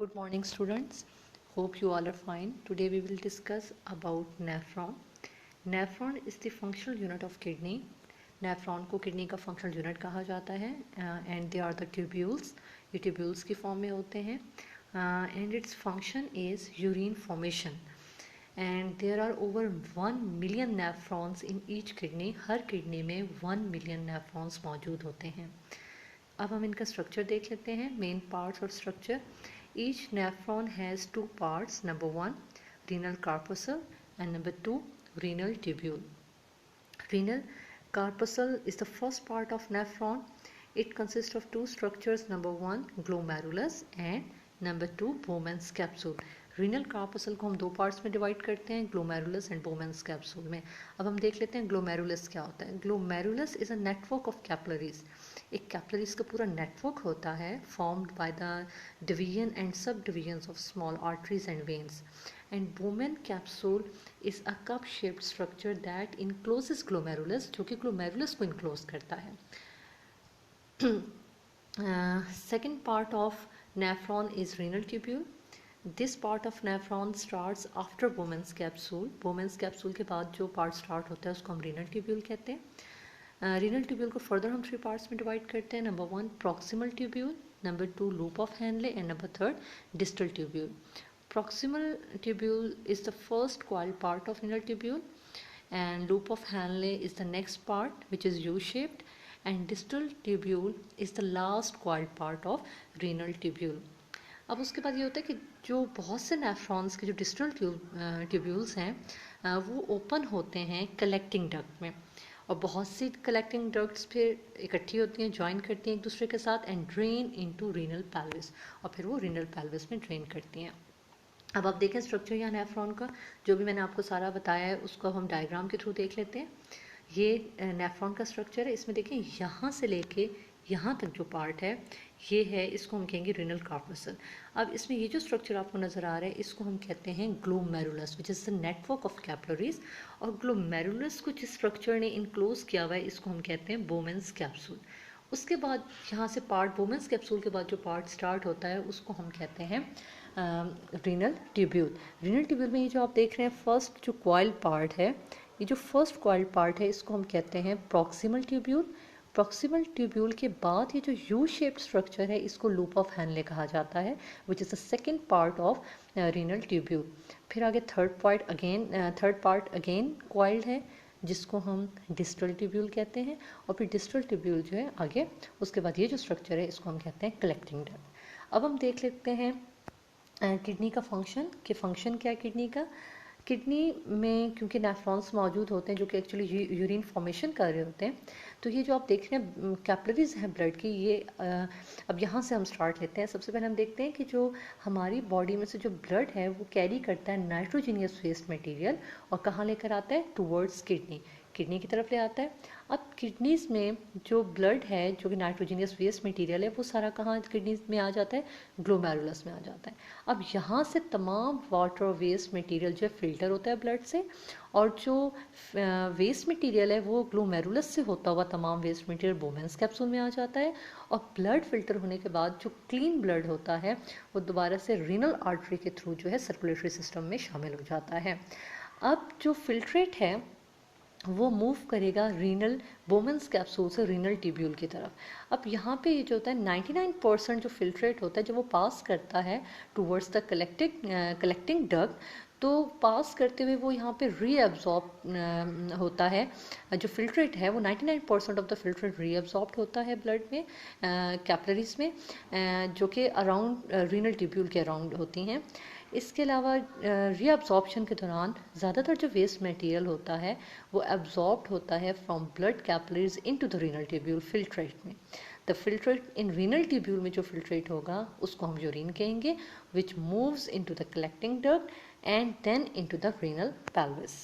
Good morning students. Hope you all are fine. Today we will discuss about nephron. Nephron is the functional unit of kidney. Nephron को kidney का functional unit कहा जाता है and they are the tubules. ये tubules की form में होते हैं and its function is urine formation. And there are over 1 million nephrons in each kidney. Her kidney में 1 million nephrons मौजूद होते हैं. अब हम इनका स्ट्रक्चर देख लेते हैं, मेन पार्ट्स और structure. Each nephron has two parts. Number 1, renal corpuscle, and number 2, renal tubule. Renal corpuscle is the first part of nephron. It consists of two structures. Number 1, glomerulus, and number 2, Bowman's capsule. Renal corpuscle को हम दो parts में divide करते हैं, glomerulus and बोमेंस capsule में. अब हम देख लेते हैं ग्लोमेरुलस क्या होता है. Glomerulus is a network of capillaries. एक कैपिलरीज का पूरा नेटवर्क होता है formed by the division and sub divisions of small arteries and veins. And Bowman capsule is a cup shaped structure that encloses glomerulus, जो कि glomerulus को enclose करता है. Second part of nephron is renal tubule. This part of nephron starts after Bowman's capsule. Bowman's capsule के बाद जो part start होता है उसको हम रीनल ट्यूब्यूल कहते हैं. रीनल ट्यूब्यूल को फर्दर हम 3 पार्ट्स में डिवाइड करते हैं. Number 1, proximal tubule, number 2, loop of Henle, and number 3, distal tubule. Proximal tubule is the first coiled part of renal tubule, and loop of Henle is the next part, which is U-shaped, and distal tubule is the last coiled part of renal tubule. अब उसके बाद ये होता है कि जो बहुत से नेफ्रॉन्स के जो डिस्टल ट्यूब्यूल्स हैं वो ओपन होते हैं कलेक्टिंग डक्ट में, और बहुत सी कलेक्टिंग डक्ट्स फिर इकट्ठी होती हैं, ज्वाइन करती हैं एक दूसरे के साथ, and drain into renal pelvis, और फिर वो रीनल पेल्विस में ड्रेन करती हैं. अब आप देखें स्ट्रक्चर यहाँ नेफ्रॉन का, जो भी मैंने आपको सारा बताया है उसको हम डायग्राम के थ्रू देख लेते हैं. ये नेफ्रॉन का स्ट्रक्चर है. इसमें देखें यहाँ से लेके यहाँ तक जो पार्ट है ये है, इसको हम कहेंगे रीनल कार्पसल. अब इसमें ये जो स्ट्रक्चर आपको नज़र आ रहा है इसको हम कहते हैं glomerulus, which is the network of capillaries. और ग्लोमेरुलस को जिस स्ट्रक्चर ने इनक्लोज किया हुआ है इसको हम कहते हैं बोमेंस कैप्सूल. उसके बाद यहाँ से पार्ट बोमेंस कैप्सूल के बाद जो पार्ट स्टार्ट होता है उसको हम कहते हैं रीनल ट्यूब्यूल. रीनल ट्यूब्यूल में ये जो आप देख रहे हैं फर्स्ट जो कॉइल पार्ट है, ये जो फर्स्ट कॉइल पार्ट है इसको हम कहते हैं प्रॉक्सिमल ट्यूब्यूल. प्रॉक्सिमल ट्यूब्यूल के बाद ये जो यू शेप्ड स्ट्रक्चर है इसको लूप ऑफ हैनले कहा जाता है, which is the second part of renal tubule. फिर आगे थर्ड पार्ट अगेन कॉइल्ड है जिसको हम डिस्टल ट्यूब्यूल कहते हैं, और फिर डिस्टल ट्यूब्यूल जो है आगे उसके बाद ये जो स्ट्रक्चर है इसको हम कहते हैं कलेक्टिंग डक्ट. अब हम देख लेते हैं किडनी का फंक्शन, कि फंक्शन क्या है किडनी का. किडनी में क्योंकि नेफ्रॉन्स मौजूद होते हैं जो कि एक्चुअली यूरिन फॉर्मेशन कर रहे होते हैं, तो ये जो आप देख रहे हैं कैपिलरीज हैं ब्लड की, ये अब यहाँ से हम स्टार्ट लेते हैं. सबसे पहले हम देखते हैं कि जो हमारी बॉडी में से जो ब्लड है वो कैरी करता है नाइट्रोजीनियस वेस्ट मटेरियल, और कहाँ लेकर आता है, टूवर्ड्स किडनी की तरफ ले आता है. अब किडनीज में जो ब्लड है जो कि नाइट्रोजीनियस वेस्ट मटेरियल है वो सारा कहाँ किडनीज में आ जाता है, ग्लोमेरुलस में आ जाता है. अब यहाँ से तमाम वाटर और वेस्ट मटेरियल जो है फिल्टर होता है ब्लड से, और जो वेस्ट मटेरियल है वो ग्लोमेरुलस से होता हुआ तमाम वेस्ट मटेरियल बोमेंस कैप्सूल में आ जाता है. और ब्लड फिल्टर होने के बाद जो क्लीन ब्लड होता है वो दोबारा से रीनल आर्टरी के थ्रू जो है सर्कुलेटरी सिस्टम में शामिल हो जाता है. अब जो फिल्ट्रेट है वो मूव करेगा रीनल बोमेंस कैप्सूल से रीनल ट्यूब्यूल की तरफ. अब यहाँ पे ये जो होता है 99% जो फिल्ट्रेट होता है जब वो पास करता है टूवर्ड्स द कलेक्टिंग डक्ट, तो पास करते हुए वो यहाँ पे रीअब्जॉर्ब होता है. जो फिल्ट्रेट है वो 99% ऑफ द फिल्ट्रेट रीअब्जॉर्ब होता है ब्लड में कैपिलरीज में, जो कि अराउंड रीनल ट्यूब्यूल के अराउंड होती हैं. इसके अलावा रीअब्जॉर्प्शन के दौरान ज़्यादातर जो वेस्ट मटेरियल होता है वो एब्जॉर्ब्ड होता है from blood capillaries into the renal tubule filtrate में. The filtrate in renal tubule में जो फिल्ट्रेट होगा उसको हम यूरिन कहेंगे, which moves into the collecting duct and then into the renal pelvis.